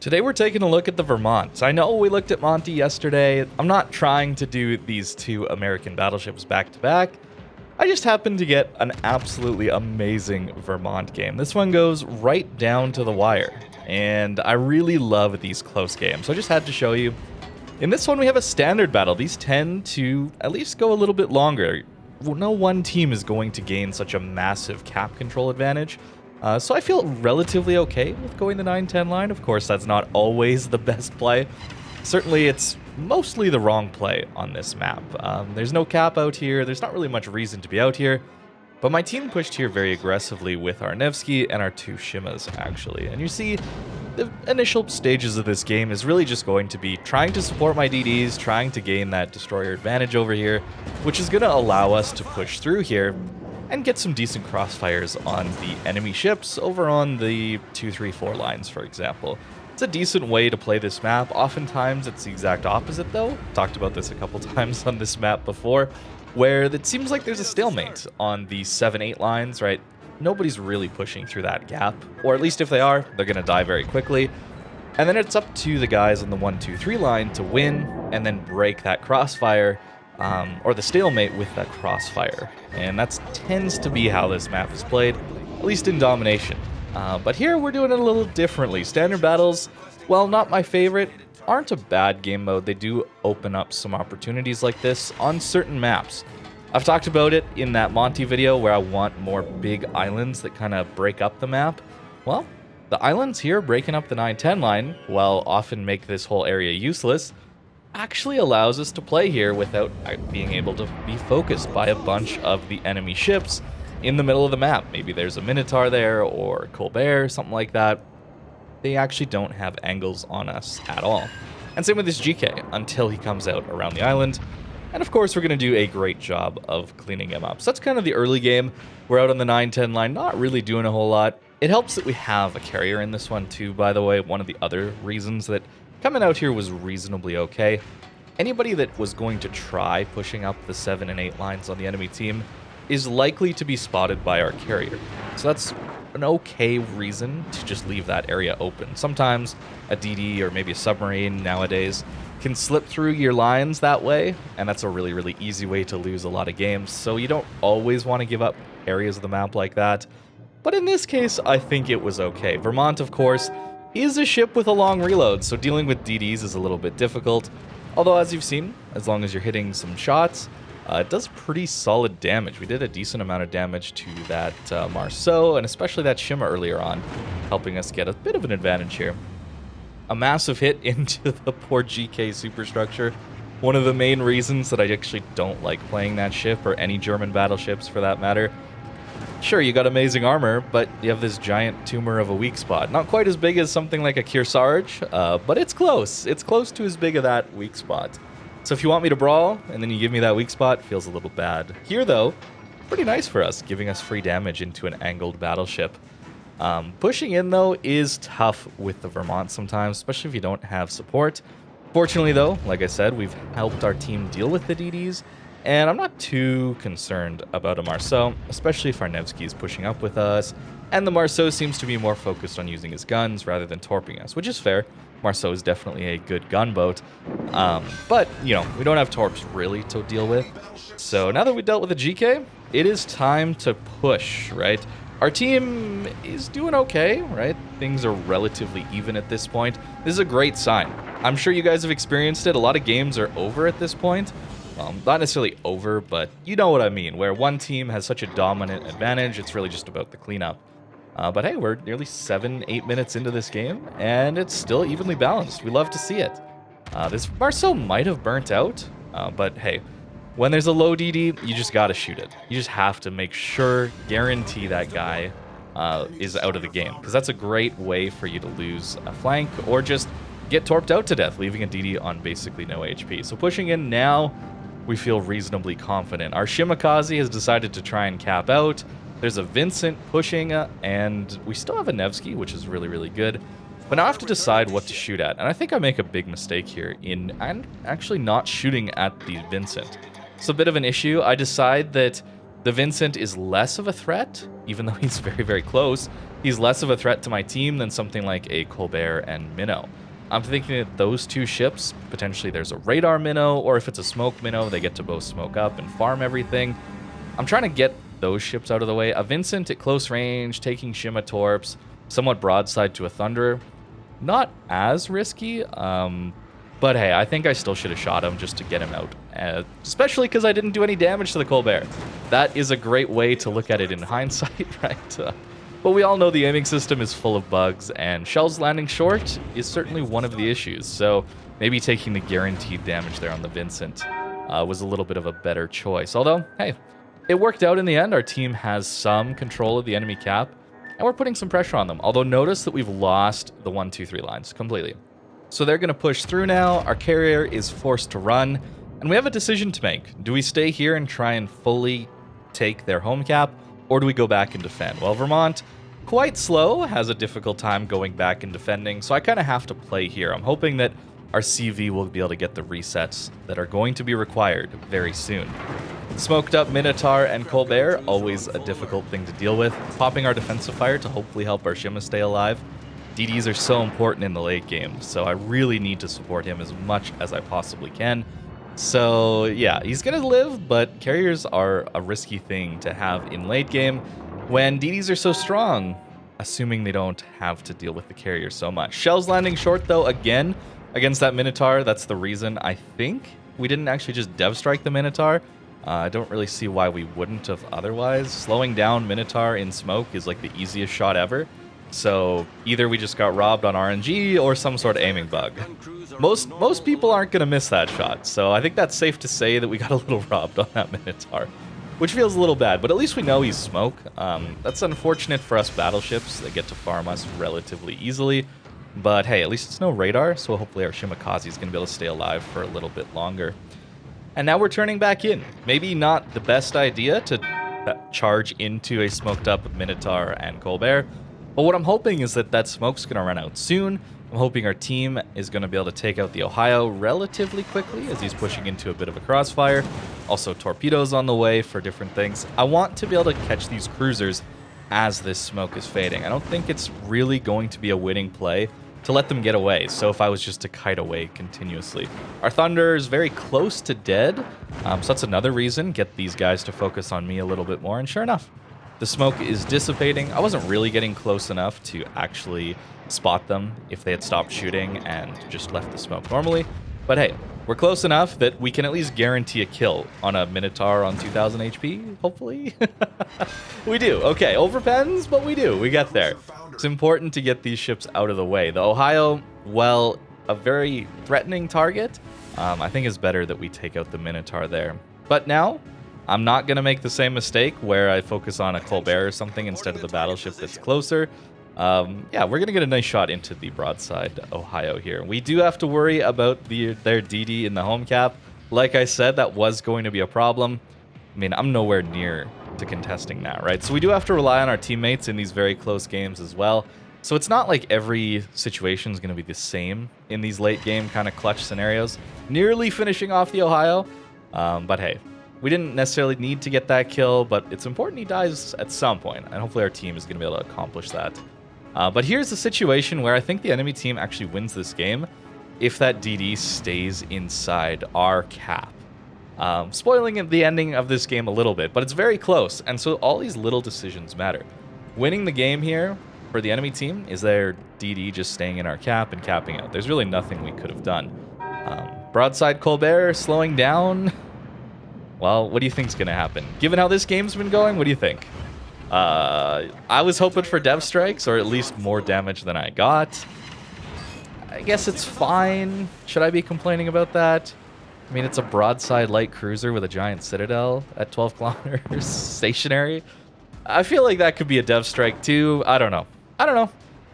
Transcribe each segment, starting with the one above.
Today we're taking a look at the Vermont. I know we looked at Monty yesterday. I'm not trying to do these two American battleships back to back. I just happened to get an absolutely amazing Vermont game. This one goes right down to the wire, and I really love these close games, so I just had to show you. In this one we have a standard battle. These tend to at least go a little bit longer. No one team is going to gain such a massive cap control advantage. So I feel relatively okay with going the 9-10 line. Of course, that's not always the best play. Certainly, it's mostly the wrong play on this map. There's no cap out here. There's not really much reason to be out here. But my team pushed here very aggressively with our Nevsky and our two Shimas, actually. And you see, the initial stages of this game is really just going to be trying to support my DDs, trying to gain that destroyer advantage over here, which is going to allow us to push through here and get some decent crossfires on the enemy ships over on the 2, 3, 4 lines, for example. It's a decent way to play this map. Oftentimes, it's the exact opposite, though. Talked about this a couple times on this map before, where it seems like there's a stalemate on the 7, 8 lines, right? Nobody's really pushing through that gap, or at least if they are, they're going to die very quickly. And then it's up to the guys on the 1, 2, 3 line to win and then break that crossfire, or the stalemate with that crossfire. And that tends to be how this map is played, at least in domination. But here we're doing it a little differently. Standard battles, while not my favorite, aren't a bad game mode. They do open up some opportunities like this on certain maps. I've talked about it in that Monty video where I want more big islands that kind of break up the map. Well, the islands here breaking up the 9-10 line, while often make this whole area useless, actually allows us to play here without being able to be focused by a bunch of the enemy ships in the middle of the map. Maybe there's a Minotaur there or Colbert, something like that. They actually don't have angles on us at all. And same with this GK until he comes out around the island. And of course, we're going to do a great job of cleaning him up. So that's kind of the early game. We're out on the 9-10 line, not really doing a whole lot. It helps that we have a carrier in this one too, by the way. One of the other reasons that coming out here was reasonably okay. Anybody that was going to try pushing up the 7 and 8 lines on the enemy team is likely to be spotted by our carrier. So that's an okay reason to just leave that area open. Sometimes a DD or maybe a submarine nowadays can slip through your lines that way, and that's a really, really easy way to lose a lot of games. So you don't always want to give up areas of the map like that. But in this case, I think it was okay. Vermont, of course, is a ship with a long reload, so dealing with DDs is a little bit difficult. Although, as you've seen, as long as you're hitting some shots, it does pretty solid damage. We did a decent amount of damage to that Marceau, and especially that Shima earlier on, helping us get a bit of an advantage here. A massive hit into the poor GK superstructure. One of the main reasons that I actually don't like playing that ship, or any German battleships for that matter. Sure, you got amazing armor, but you have this giant tumor of a weak spot. Not quite as big as something like a Kearsarge, but it's close. It's close to as big of that weak spot. So if you want me to brawl, and then you give me that weak spot, feels a little bad. Here, though, pretty nice for us, giving us free damage into an angled battleship. Pushing in, though, is tough with the Vermont sometimes, especially if you don't have support. Fortunately, though, like I said, we've helped our team deal with the DDs, and I'm not too concerned about a Marceau, especially if our Nevsky is pushing up with us, and the Marceau seems to be more focused on using his guns rather than torping us, which is fair. Marceau is definitely a good gunboat, but, you know, we don't have torps really to deal with. So now that we dealt with the GK, it is time to push, right? Our team is doing okay, right? Things are relatively even at this point. This is a great sign. I'm sure you guys have experienced it. A lot of games are over at this point. Not necessarily over, but you know what I mean, where one team has such a dominant advantage, it's really just about the cleanup. But hey, we're nearly 7-8 minutes into this game, and it's still evenly balanced. We love to see it. This Marceau might have burnt out, but hey, when there's a low DD, you just gotta shoot it. You just have to make sure, guarantee that guy is out of the game, because that's a great way for you to lose a flank, or just get torped out to death, leaving a DD on basically no HP. So pushing in now, we feel reasonably confident. Our Shimakaze has decided to try and cap out. There's a Vincent pushing, and we still have a Nevsky, which is really, really good. But now I have to decide what to shoot at, and I think I make a big mistake here in actually not shooting at the Vincent. It's a bit of an issue. I decide that the Vincent is less of a threat, even though he's very, very close, he's less of a threat to my team than something like a Colbert and Minnow. I'm thinking that those two ships, potentially there's a radar Minnow, or if it's a smoke Minnow, they get to both smoke up and farm everything. I'm trying to get those ships out of the way. A Vincent at close range, taking Shima Torps, somewhat broadside to a Thunder. Not as risky, but hey, I think I still should have shot him just to get him out. Especially because I didn't do any damage to the Colbert. That is a great way to look at it in hindsight, right? But we all know the aiming system is full of bugs, and shells landing short is certainly one of the issues. So maybe taking the guaranteed damage there on the Vincent was a little bit of a better choice. Although, hey, it worked out in the end. Our team has some control of the enemy cap, and we're putting some pressure on them. Although notice that we've lost the 1, 2, 3 lines completely. So they're going to push through now. Our carrier is forced to run, and we have a decision to make. Do we stay here and try and fully take their home cap, or do we go back and defend? Well, Vermont, quite slow, has a difficult time going back and defending, so I kind of have to play here. I'm hoping that our CV will be able to get the resets that are going to be required very soon. Smoked up Minotaur and Colbert, always a difficult thing to deal with. Popping our defensive fire to hopefully help our Shima stay alive. DDs are so important in the late game, so I really need to support him as much as I possibly can. So yeah, he's gonna live, but carriers are a risky thing to have in late game when DDs are so strong, assuming they don't have to deal with the carrier so much. Shells landing short though, again, against that Minotaur. That's the reason I think we didn't actually just dev strike the Minotaur. I don't really see why we wouldn't have otherwise. Slowing down Minotaur in smoke is like the easiest shot ever. So either we just got robbed on RNG or some sort of aiming bug. Most people aren't going to miss that shot, so I think that's safe to say that we got a little robbed on that Minotaur, which feels a little bad, but at least we know he's smoke. That's unfortunate for us battleships that get to farm us relatively easily, but hey, at least it's no radar, so hopefully our Shimakaze is going to be able to stay alive for a little bit longer. And now we're turning back in. Maybe not the best idea to charge into a smoked up Minotaur and Colbert, but what I'm hoping is that that smoke's going to run out soon. I'm hoping our team is going to be able to take out the Ohio relatively quickly as he's pushing into a bit of a crossfire. Also torpedoes on the way for different things. I want to be able to catch these cruisers as this smoke is fading. I don't think it's really going to be a winning play to let them get away. So if I was just to kite away continuously. Our Thunder is very close to dead. So that's another reason. Get these guys to focus on me a little bit more. And sure enough, the smoke is dissipating. I wasn't really getting close enough to actually spot them if they had stopped shooting and just left the smoke normally. But hey, we're close enough that we can at least guarantee a kill on a Minotaur on 2000 HP, hopefully. We do. Okay, overpens, but we do. We get there. It's important to get these ships out of the way. The Ohio, well, a very threatening target. I think it's better that we take out the Minotaur there. But now, I'm not going to make the same mistake where I focus on a Colbert or something instead of the battleship that's closer. Yeah, we're going to get a nice shot into the broadside Ohio here. We do have to worry about their DD in the home cap. Like I said, that was going to be a problem. I mean, I'm nowhere near to contesting that, right? So we do have to rely on our teammates in these very close games as well. So it's not like every situation is going to be the same in these late game kind of clutch scenarios. Nearly finishing off the Ohio, but hey. We didn't necessarily need to get that kill, but it's important he dies at some point, and hopefully our team is going to be able to accomplish that. But here's the situation where I think the enemy team actually wins this game if that DD stays inside our cap. Spoiling the ending of this game a little bit, but it's very close, and so all these little decisions matter. Winning the game here for the enemy team is their DD just staying in our cap and capping out. There's really nothing we could have done. Broadside Colbert slowing down. Well, what do you think's going to happen? Given how this game's been going, what do you think? I was hoping for dev strikes, or at least more damage than I got. I guess it's fine. Should I be complaining about that? I mean, it's a broadside light cruiser with a giant citadel at 12 kilometers stationary. I feel like that could be a dev strike too. I don't know.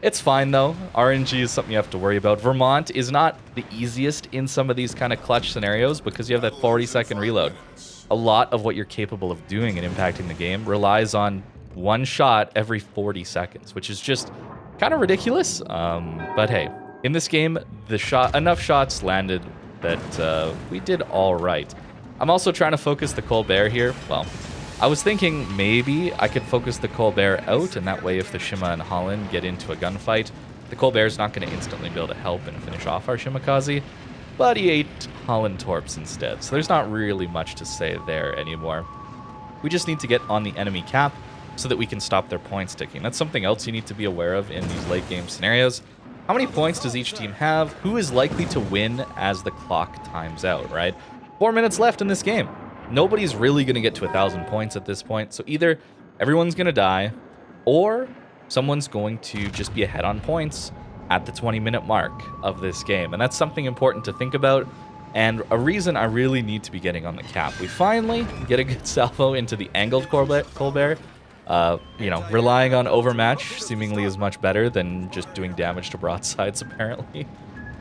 It's fine though. RNG is something you have to worry about. Vermont is not the easiest in some of these kind of clutch scenarios because you have that 40-second reload. A lot of what you're capable of doing and impacting the game relies on one shot every 40 seconds, which is just kind of ridiculous. But hey, in this game, enough shots landed that we did all right. I'm also trying to focus the Colbert here. Well, I was thinking maybe I could focus the Colbert out, and that way if the Shima and Holland get into a gunfight, the Colbert's not going to instantly be able to help and finish off our Shimakaze, but he ate Holland Torps instead, so there's not really much to say there anymore. We just need to get on the enemy cap so that we can stop their points ticking. That's something else you need to be aware of in these late game scenarios. How many points does each team have? Who is likely to win as the clock times out, right? 4 minutes left in this game. Nobody's really going to get to 1,000 points at this point, so either everyone's going to die, or someone's going to just be ahead on points at the 20-minute mark of this game. And that's something important to think about, and a reason I really need to be getting on the cap. We finally get a good salvo into the angled Colbert. You know, relying on overmatch seemingly is much better than just doing damage to broadsides, apparently.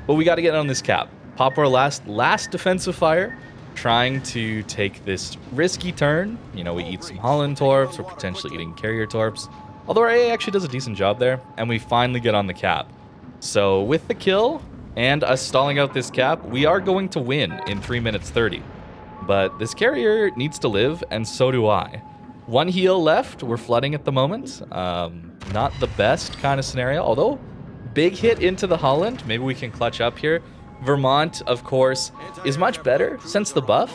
But we got to get on this cap. Pop our last defensive fire, trying to take this risky turn. You know, we eat some Holland Torps, we're potentially eating carrier Torps. Although our AA actually does a decent job there, and we finally get on the cap. So with the kill and us stalling out this cap, we are going to win in 3 minutes 30. But this carrier needs to live, and so do I. 1 heal left, we're flooding at the moment. Not the best kind of scenario, although big hit into the Holland. Maybe we can clutch up here. Vermont, of course, is much better since the buff,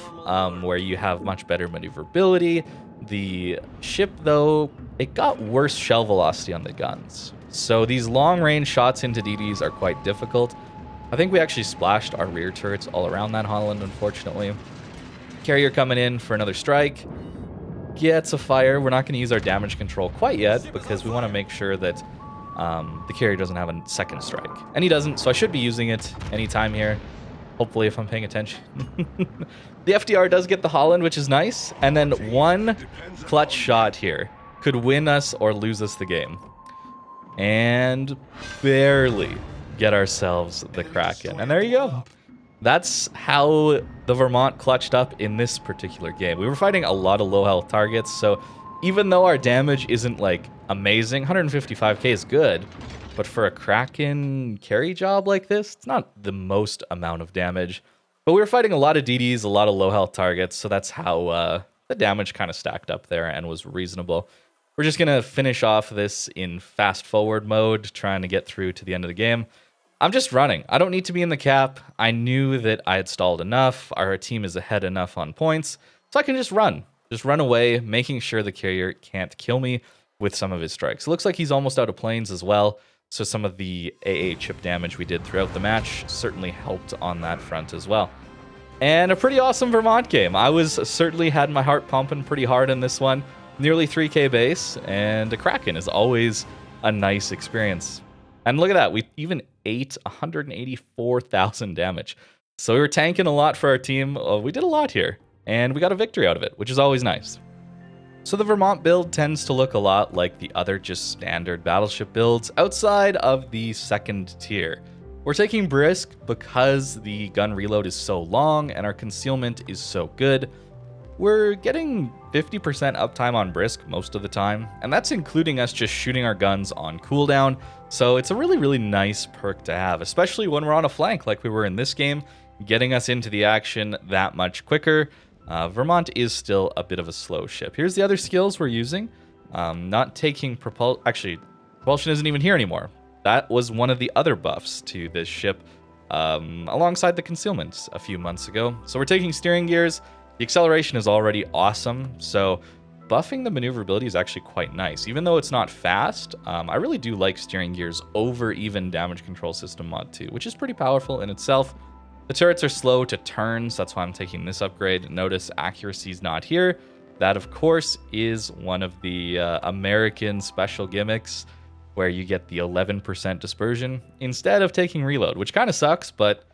where you have much better maneuverability. The ship, though, it got worse shell velocity on the guns. So these long-range shots into DDs are quite difficult. I think we actually splashed our rear turrets all around that Holland, unfortunately. Carrier coming in for another strike. Gets a fire. We're not going to use our damage control quite yet because we want to make sure that the carrier doesn't have a second strike. And he doesn't, so I should be using it anytime here. Hopefully, if I'm paying attention. The FDR does get the Holland, which is nice. And then one clutch shot here could win us or lose us the game. And barely get ourselves the Kraken. And there you go. That's how the Vermont clutched up in this particular game. We were fighting a lot of low health targets, so even though our damage isn't like amazing, 155k is good, but for a Kraken carry job like this, it's not the most amount of damage. But we were fighting a lot of DDs, a lot of low health targets, so that's how the damage kind of stacked up there and was reasonable. We're just going to finish off this in fast forward mode, trying to get through to the end of the game. I'm just running. I don't need to be in the cap. I knew that I had stalled enough. Our team is ahead enough on points, so I can just run. Just run away, making sure the carrier can't kill me with some of his strikes. It looks like he's almost out of planes as well, so some of the AA chip damage we did throughout the match certainly helped on that front as well. And a pretty awesome Vermont game. I was certainly had my heart pumping pretty hard in this one. Nearly 3k base, and a Kraken is always a nice experience. And look at that, we even ate 184,000 damage. So we were tanking a lot for our team. We did a lot here, and we got a victory out of it, which is always nice. So the Vermont build tends to look a lot like the other just standard Battleship builds outside of the second tier. We're taking Brisk because the gun reload is so long and our concealment is so good. We're getting 50% uptime on Brisk most of the time, and that's including us just shooting our guns on cooldown. So it's a really, really nice perk to have, especially when we're on a flank like we were in this game, getting us into the action that much quicker. Vermont is still a bit of a slow ship. Here's the other skills we're using. Not taking propulsion. Actually, propulsion isn't even here anymore. That was one of the other buffs to this ship alongside the concealment a few months ago. So we're taking steering gears. The acceleration is already awesome, so buffing the maneuverability is actually quite nice. Even though it's not fast, I really do like steering gears over even damage control system mod 2, which is pretty powerful in itself. The turrets are slow to turn, so that's why I'm taking this upgrade. Notice accuracy's not here. That, of course, is one of the American special gimmicks where you get the 11% dispersion instead of taking reload, which kind of sucks, but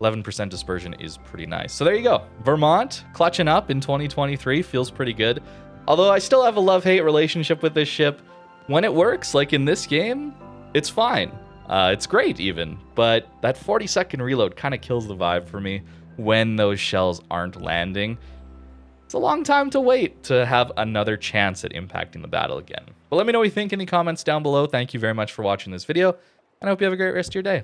11% dispersion is pretty nice. So there you go. Vermont clutching up in 2023 feels pretty good. Although I still have a love-hate relationship with this ship. When it works, like in this game, it's fine. It's great even, but that 40-second reload kind of kills the vibe for me when those shells aren't landing. It's a long time to wait to have another chance at impacting the battle again. But let me know what you think in the comments down below. Thank you very much for watching this video, and I hope you have a great rest of your day.